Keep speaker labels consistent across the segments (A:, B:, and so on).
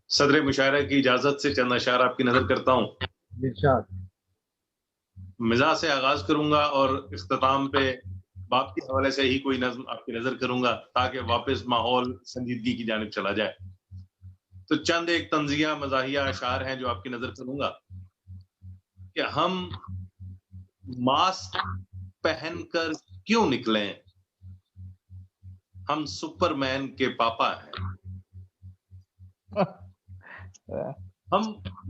A: सदर मुशायरा की इजाजत से चंद अशार आपकी नजर करता हूँ। मिजाज से आगाज करूंगा और इख्तिताम पे बाप के हवाले से ही कोई नज़्म आपकी नजर करूंगा ताकि वापस माहौल संजीदगी की जानिब चला जाए। तो चंद एक तंजिया मजाहिया अशार हैं जो आपकी नजर करूंगा कि हम मास्क पहनकर क्यों निकले, हम सुपरमैन के पापा हैं। हम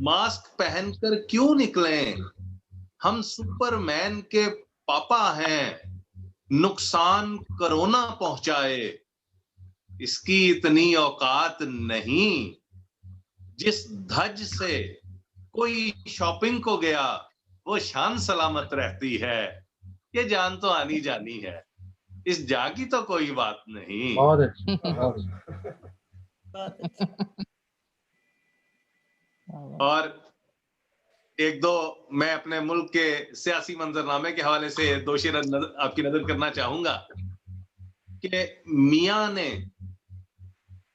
A: मास्क पहनकर क्यों निकले, हम सुपरमैन के पापा हैं। नुकसान कोरोना पहुंचाए, इसकी इतनी औकात नहीं। जिस धज से कोई शॉपिंग को गया वो शान सलामत रहती है। ये जान तो आनी जानी है, इस जागी तो कोई बात नहीं।
B: बहुत अच्छा।
A: और एक दो मैं अपने मुल्क के सियासी मंजरनामे के हवाले से दो शेर आपकी नजर करना चाहूंगा कि मियां ने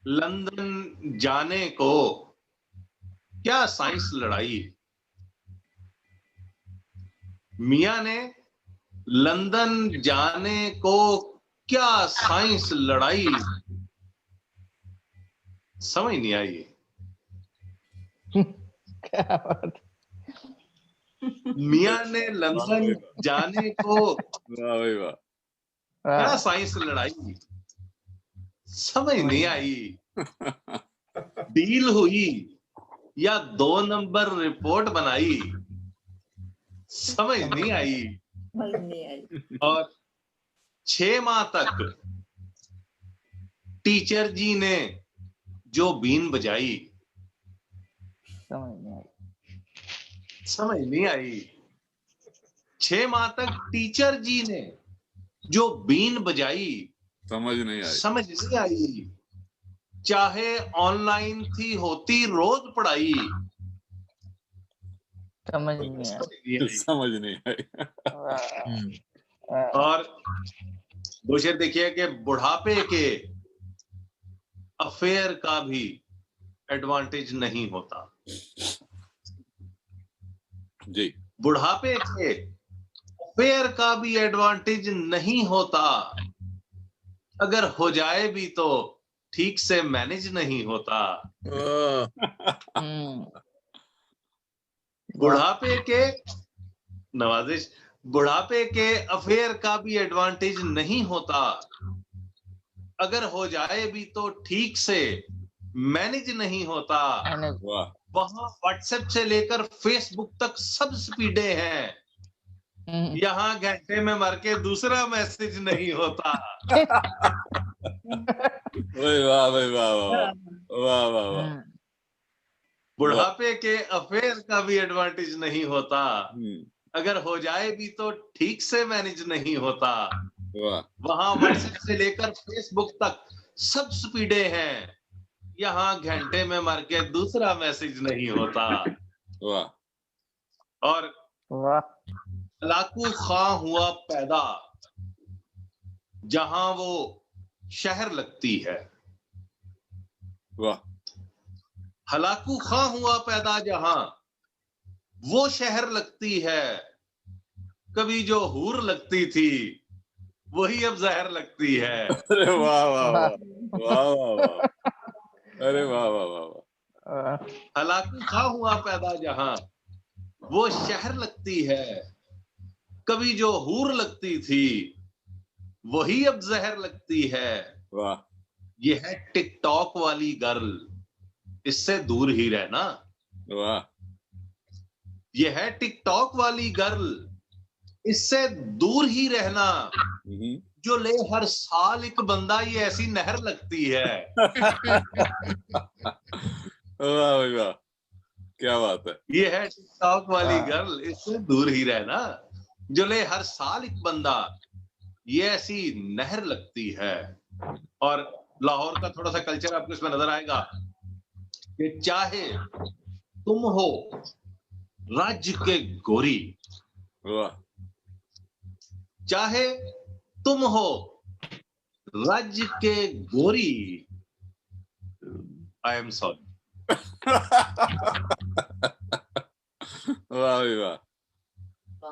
A: लंदन जाने को क्या साइंस लड़ाई। मियां ने लंदन जाने को क्या साइंस लड़ाई, समझ नहीं आई।
C: क्या बात।
A: मियां ने लंदन जाने को क्या साइंस लड़ाई, समझ नहीं आई। डील हुई या 2 नंबर रिपोर्ट बनाई, समझ नहीं आई। और 6 माह तक टीचर जी ने जो बीन बजाई, समझ नहीं आई। 6 माह तक टीचर जी ने जो बीन बजाई, समझ नहीं आई। चाहे ऑनलाइन थी होती रोज पढ़ाई,
C: समझ नहीं
A: आई। और दो शेर देखिए कि बुढ़ापे के अफेयर का भी एडवांटेज नहीं होता जी। बुढ़ापे के अफेयर का भी एडवांटेज नहीं होता, अगर हो जाए भी तो ठीक से मैनेज नहीं होता। बुढ़ापे के नवाजिश, बुढ़ापे के अफेयर का भी एडवांटेज नहीं होता, अगर हो जाए भी तो ठीक से मैनेज नहीं होता। वहां व्हाट्सएप से लेकर फेसबुक तक सब स्पीडे हैं, यहाँ घंटे में मर के दूसरा मैसेज नहीं होता। वाह वाह वाह वाह वाह वाह। बुढ़ापे के अफेयर का भी एडवांटेज नहीं होता, अगर हो जाए भी तो ठीक से मैनेज नहीं होता। वहां व्हाट्सएप से लेकर फेसबुक तक सब स्पीडे हैं, यहाँ घंटे में मर के दूसरा मैसेज नहीं होता। और हलाकू खां हुआ पैदा जहां वो शहर लगती है। हलाकू खां हुआ पैदा जहां वो शहर लगती है। कभी जो हूर लगती थी वही अब जहर लगती है। अरे वाह वाह वाह वाह वाह वाह, अरे वाह वाह वाह। हलाकू खां हुआ पैदा जहां वो शहर लगती है। कभी जो हूर लगती थी वही अब जहर लगती है। वाह। ये है टिकटॉक वाली गर्ल, इससे दूर ही रहना। वाह। ये है टिकटॉक वाली गर्ल, इससे दूर ही रहना। जो ले हर साल एक बंदा, ये ऐसी नहर लगती है। वाह वाह, क्या बात है। ये है टिकटॉक वाली गर्ल, इससे दूर ही रहना। जो ले हर साल एक बंदा, ये ऐसी नहर लगती है। और लाहौर का थोड़ा सा कल्चर आपको इसमें नजर आएगा कि चाहे तुम हो राज्य के गोरी, चाहे तुम हो राज्य के गोरी, आई एम सॉरी,
C: वाह भाई वाह।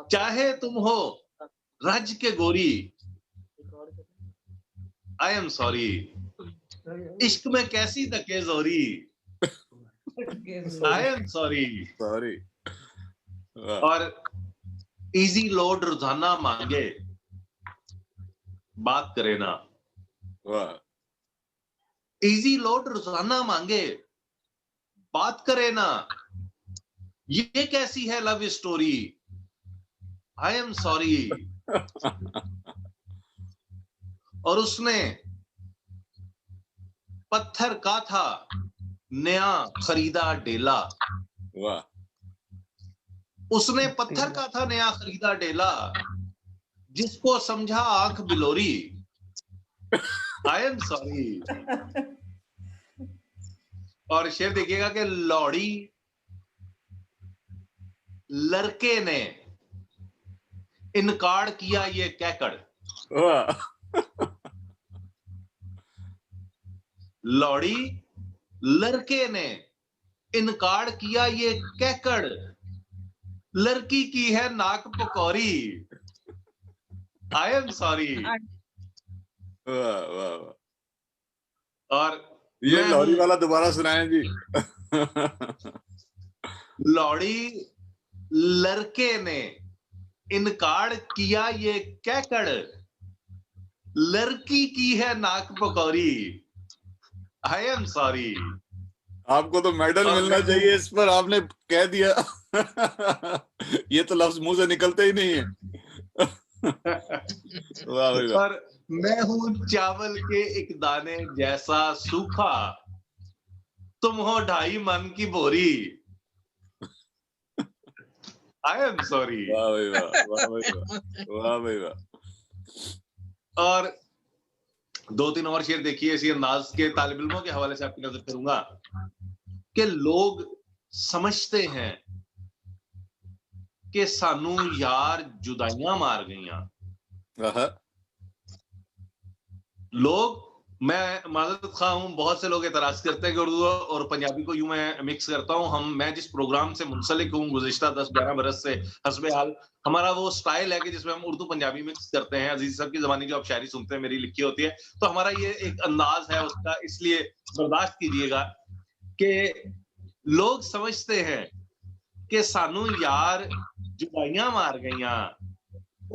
A: चाहे तुम हो रज के गोरी, आई एम सॉरी, इश्क में कैसी धके जोरी, आई एम सॉरी।
C: सॉरी।
A: और इजी लोड रोजाना मांगे, बात करे ना।
C: वाह।
A: इजी लोड रोजाना मांगे, बात करे ना, ये कैसी है love story, I am sorry. और उसने पत्थर का था नया खरीदा डेला,
C: वाह।
A: उसने पत्थर का था नया खरीदा डेला, जिसको समझा आंख बिलोरी, आई एम सॉरी। और शेर देखिएगा कि लौड़ी लड़के ने इनकार किया ये कहकर,
C: वाह।
A: लौड़ी लड़के ने इनकार किया ये कहकर, लड़की की है नाक पकौड़ी, आई एम सॉरी।
C: वाह वाह वाह।
A: और
C: ये लौरी वाला दोबारा सुनाएं जी।
A: लौड़ी लड़के ने इनकार किया ये कहकर, लड़की की है नाक पकौड़ी, आई एम सॉरी।
C: आपको तो मेडल मिलना चाहिए इस पर, आपने कह दिया। ये तो लफ्ज मुंह से निकलते ही नहीं है। वाह भाई वाह।
A: और मैं हूं चावल के एक दाने जैसा सूखा, तुम हो 2.5 मन की बोरी, आई एम सॉरी।
C: वाह भाई वाह। वाह भाई वाह। वाह भाई वाह।
A: और 2-3 और शेर देखिए इसी अंदाज के, तालिब इल्मों के हवाले से आपकी नजर करूंगा कि लोग समझते हैं कि सानू यार जुदाइयां मार गईयां। लोग, मैं माजरत खा हूं, बहुत से लोग एतराज करते हैं कि उर्दू और पंजाबी को यूं मैं मिक्स करता हूं। मैं जिस प्रोग्राम से मुंसलिक हूं गुज़िश्ता 10-11 बरस से, हस्बे हाल हमारा वो स्टाइल है कि जिसमें हम उर्दू पंजाबी मिक्स करते हैं। अजीज साहब की ज़बानी जो आप शायरी सुनते हैं मेरी लिखी होती है, तो हमारा ये एक अंदाज है उसका, इसलिए बर्दाश्त कीजिएगा कि लोग समझते हैं कि सानू यार जुदाइयां मार गईयां,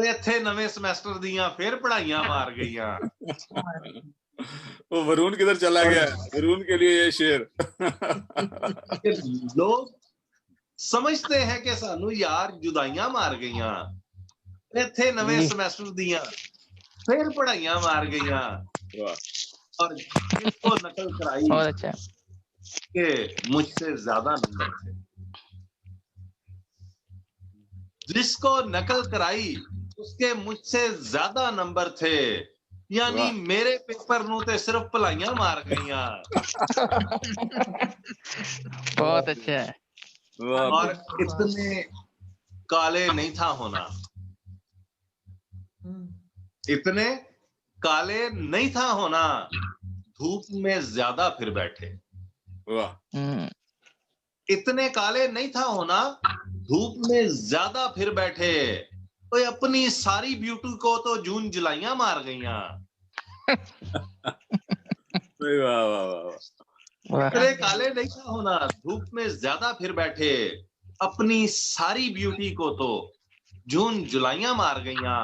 A: इत्थे नवे सेमेस्टर दियां फिर पढ़ाइयां मार गईयां।
C: वो वरुण किधर चला गया? वरुण के लिए ये शेर।
A: लोग समझते हैं कि सानू यार जुदाइयां मार गईयां, इत्थे नवे सेमेस्टर दियां फिर पढ़ाइयां मार गईयां। और जिसको नकल कराई के मुझसे ज्यादा नंबर थे, जिसको नकल कराई उसके मुझसे ज्यादा नंबर थे, यानी मेरे पेपर नू ते सिर्फ भलाइयां मार गईयां।
B: बहुत अच्छा है।
A: और इतने काले नहीं था होना, इतने काले नहीं था होना, धूप में ज्यादा फिर बैठे। इतने काले नहीं था होना, धूप में ज्यादा फिर बैठे, तो अपनी सारी ब्यूटी को तो जून जुलाइयां मार गईयां। इतने काले नहीं था होना, धूप में ज्यादा फिर बैठे, अपनी सारी ब्यूटी को तो जून जुलाइयां मार गईयां।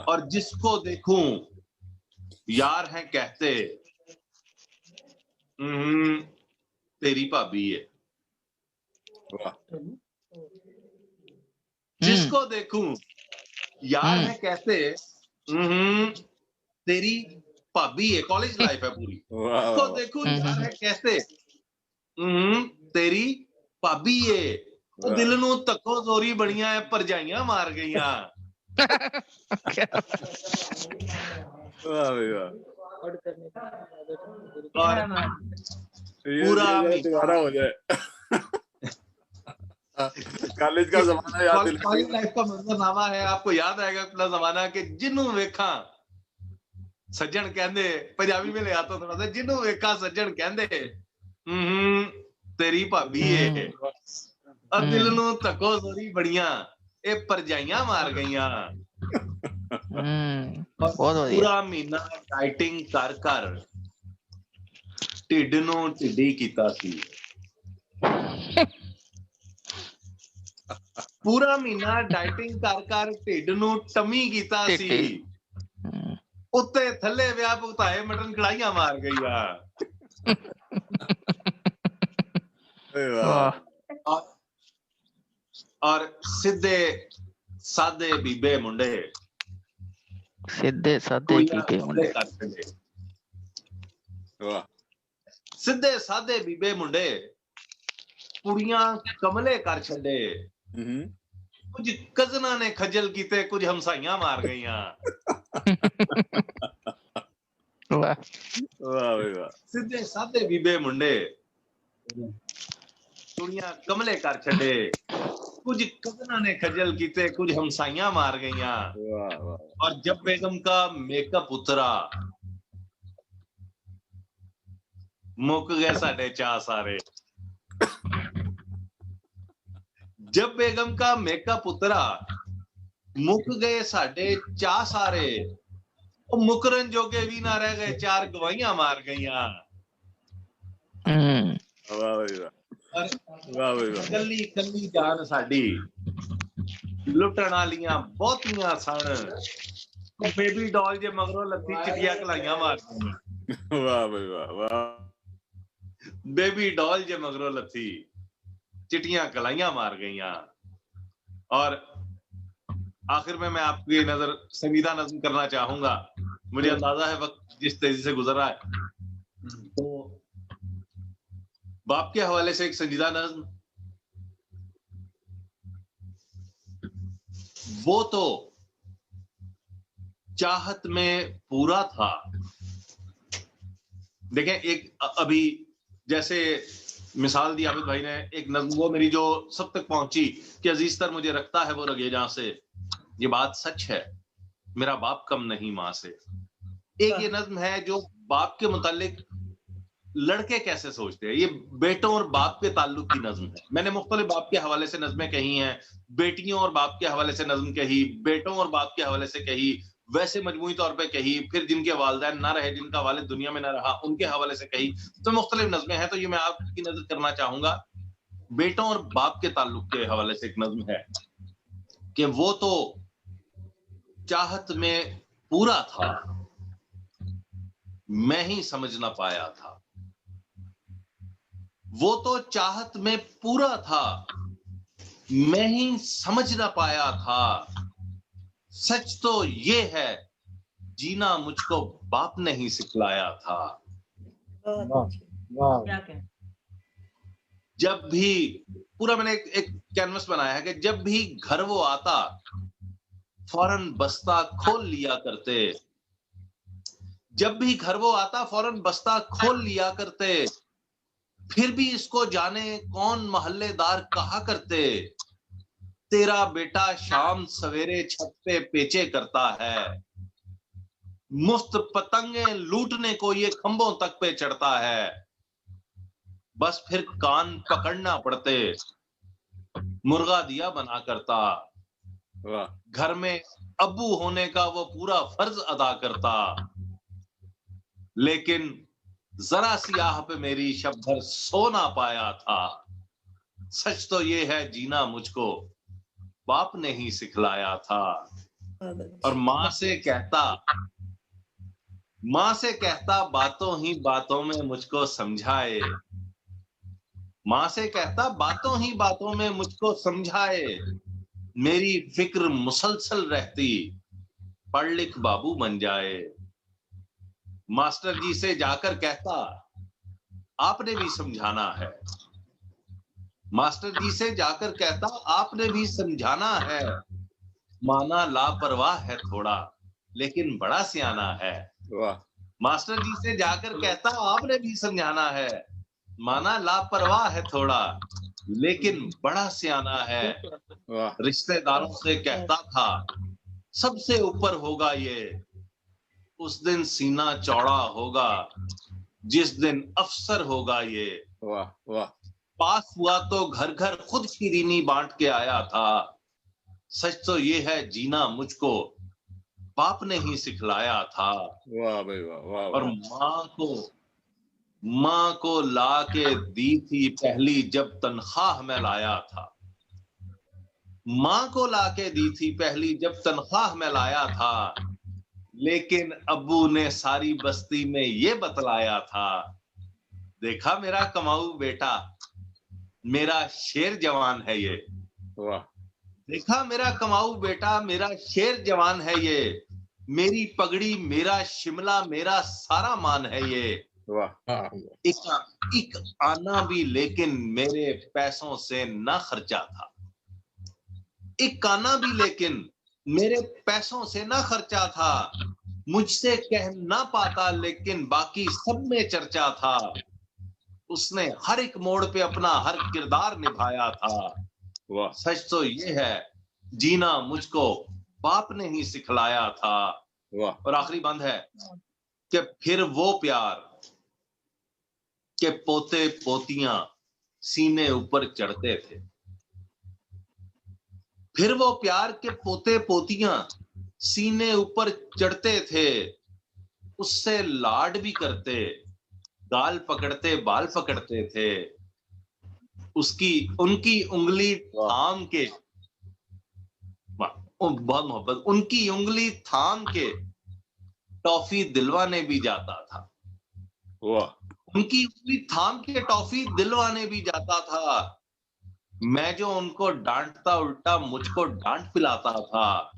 A: और जिसको देखूं यार है कहते, तेरी भाभी है। जिसको देखूं यार है कहते, तेरी भाभी है। कॉलेज लाइफ है पूरी। जिसको देखूं यार है कहते, तेरी भाभी है। तो दिल नू तको जोरी बनिया है, परजाइयां मार गईयां। पूरा
C: दोबारा हो जाए। कॉलेज का जमाना याद दिला।
A: कॉलेज लाइफ का मंजरनामा है, आपको याद आएगा अपना जमाना के जिन्नू वेखा सज्जन कहंदे, पंजाबी में ले आता थोड़ा सा, जिन्नू वेखा सज्जन कहंदे, तेरी भाभी है और दिल नू तको जोरी बड़ियां ए परजाइयां मार गईयां
B: बहुत बढ़िया।
A: पूरा महीना डाइटिंग कर कर ढिड नू ढिडी कीता सी पूरा महीना डाइटिंग कर कर ढिड नू टमी कीता सी उत्ते थल्ले विआह भुगताए मटन कढ़ाइयां मार गईयां
B: वाह
A: और सीधे सादे बीबे मुंडे
B: सीधे सादे बीबे मुंडे
A: सीधे सादे बीबे मुंडे कुड़ियां कमले कर छड़े कुछ कजना ने खजल कीते कुछ हमसाइयां मार गईयां
B: वाह
A: सीधे सादे बीबे मुंडे कुड़ियां कमले कर छड़े कुछ कजना ने खजल कीते कुछ हमसाइयां मार गईयां और जब बेगम का मेकअप उतरा मुक गए साडे चाह सारे जब बेगम का मेकअप उतरा मुक गए साडे चाह सारे मुकरन जोगे भी ना रह गए चार गवाहियां मार गईयां कल्ली कल्ली जान साडी लुटण वालियां बहुतियां सन बेबी डॉल जे मगरों लत्ती चिटिया कलाइयां मार गईयां
C: वाह भाई वाह
A: बेबी डॉल जे मगरों लत्ती चिटियां कलाइयां मार गईयां और आखिर में मैं आपकी नजर संगीता नज़्म करना चाहूंगा मुझे अंदाजा है वक्त जिस तेजी से गुजर रहा है तो बाप के हवाले से एक संजीदा नज़्म वो तो चाहत में पूरा था देखें एक अभी जैसे मिसाल दी आबिद भाई ने एक नज़्म वो मेरी जो सब तक पहुंची कि अजीज तर मुझे रखता है वो रगेजा से ये बात सच है मेरा बाप कम नहीं मां से एक ये नज़्म है जो बाप के मुतालिक लड़के कैसे सोचते हैं ये बेटों और बाप के ताल्लुक की नज़्म है मैंने मुख्तलिफ बाप के हवाले से नज़्में कही हैं बेटियों और बाप के हवाले से नज़्म कही बेटों और बाप के हवाले से कही वैसे मजमूई तौर पे कही फिर जिनके वालिदैन ना रहे जिनका वालिद दुनिया में ना रहा उनके हवाले से कही तो मुख्तलिफ नज़्में हैं तो ये मैं आपकी नजर करना चाहूंगा बेटों और बाप के ताल्लुक के हवाले से एक नज़्म है कि वो तो चाहत में पूरा था मैं ही समझ ना पाया था वो तो चाहत में पूरा था मैं ही समझ ना पाया था सच तो ये है जीना मुझको बाप ने ही सिखलाया था जब भी पूरा मैंने एक कैनवस बनाया है कि जब भी घर वो आता फौरन बस्ता खोल लिया करते जब भी घर वो आता फौरन बस्ता खोल लिया करते फिर भी इसको जाने कौन मोहल्लेदार कहा करते तेरा बेटा शाम सवेरे छत पे पेचे करता है मुफ्त पतंगे लूटने को ये खंभों तक पे चढ़ता है बस फिर कान पकड़ना पड़ते मुर्गा दिया बना करता घर में अब्बू होने का वो पूरा फर्ज अदा करता लेकिन जरा सी आह पे मेरी शब भर सो ना पाया था सच तो ये है जीना मुझको बाप ने ही सिखलाया था और मां से कहता बातों ही बातों में मुझको समझाए मां से कहता बातों ही बातों में मुझको समझाए मेरी फिक्र मुसलसल रहती पढ़ लिख बाबू बन जाए मास्टर जी से जाकर कहता आपने भी समझाना है मास्टर जी से जाकर कहता आपने भी समझाना है माना लापरवाह है थोड़ा लेकिन बड़ा सियाना है मास्टर जी से जाकर कहता आपने भी समझाना है माना लापरवाह है थोड़ा लेकिन बड़ा सियाना है रिश्तेदारों से कहता था सबसे ऊपर होगा ये उस दिन सीना चौड़ा होगा जिस दिन अफसर होगा ये
C: वाह वाह
A: पास हुआ तो घर घर खुद शिरीनी बांट के आया था। सच तो ये है जीना मुझको बाप ने ही सिखलाया था।
C: वाह भाई वाह वाह
A: और
C: वाह।
A: माँ को ला के दी थी पहली जब तनख्वाह में लाया था। माँ को ला के दी थी पहली जब तनख्वाह में लाया था। लेकिन अब्बू ने सारी बस्ती में ये बतलाया था, देखा मेरा कमाऊ बेटा, मेरा शेर जवान है ये।
C: वाह।
A: देखा मेरा कमाऊ बेटा, मेरा शेर जवान है ये। मेरी पगड़ी, मेरा शिमला, मेरा सारा मान है ये।
C: वाह।
A: एक आना भी लेकिन मेरे पैसों से ना खर्चा था। एक आना भी लेकिन मेरे पैसों से ना खर्चा था। मुझसे कह ना पाता लेकिन बाकी सब में चर्चा था। उसने हर एक मोड़ पे अपना हर किरदार निभाया था।
C: वाह।
A: सच तो ये है जीना मुझको बाप ने ही सिखलाया था।
C: वाह।
A: और आखिरी बंद है कि फिर वो प्यार के पोते पोतियां सीने ऊपर चढ़ते थे। फिर वो प्यार के पोते पोतियां सीने ऊपर चढ़ते थे। उससे लाड भी करते, गाल पकड़ते, बाल पकड़ते थे। उनकी उंगली थाम के, बहुत मोहब्बत, उनकी उंगली थाम के टॉफी दिलवाने भी जाता था।
C: वाह।
A: उनकी उंगली थाम के टॉफी दिलवाने भी जाता था। मैं जो उनको डांटता उल्टा मुझको डांट पिलाता था।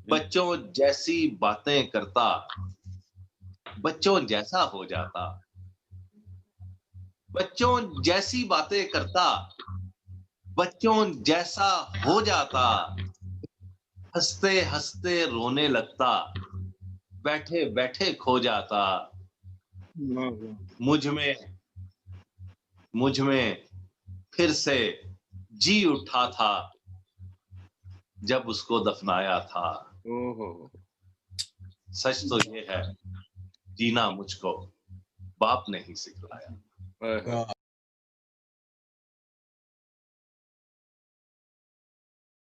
A: बच्चों जैसी बातें करता, बच्चों जैसा हो जाता। बच्चों जैसी बातें करता, बच्चों जैसा हो जाता। हंसते हंसते रोने लगता, बैठे बैठे खो जाता। मुझ में फिर से जी उठा था जब उसको दफनाया था। सच तो ये है जीना मुझको बाप ने ही सिखलाया।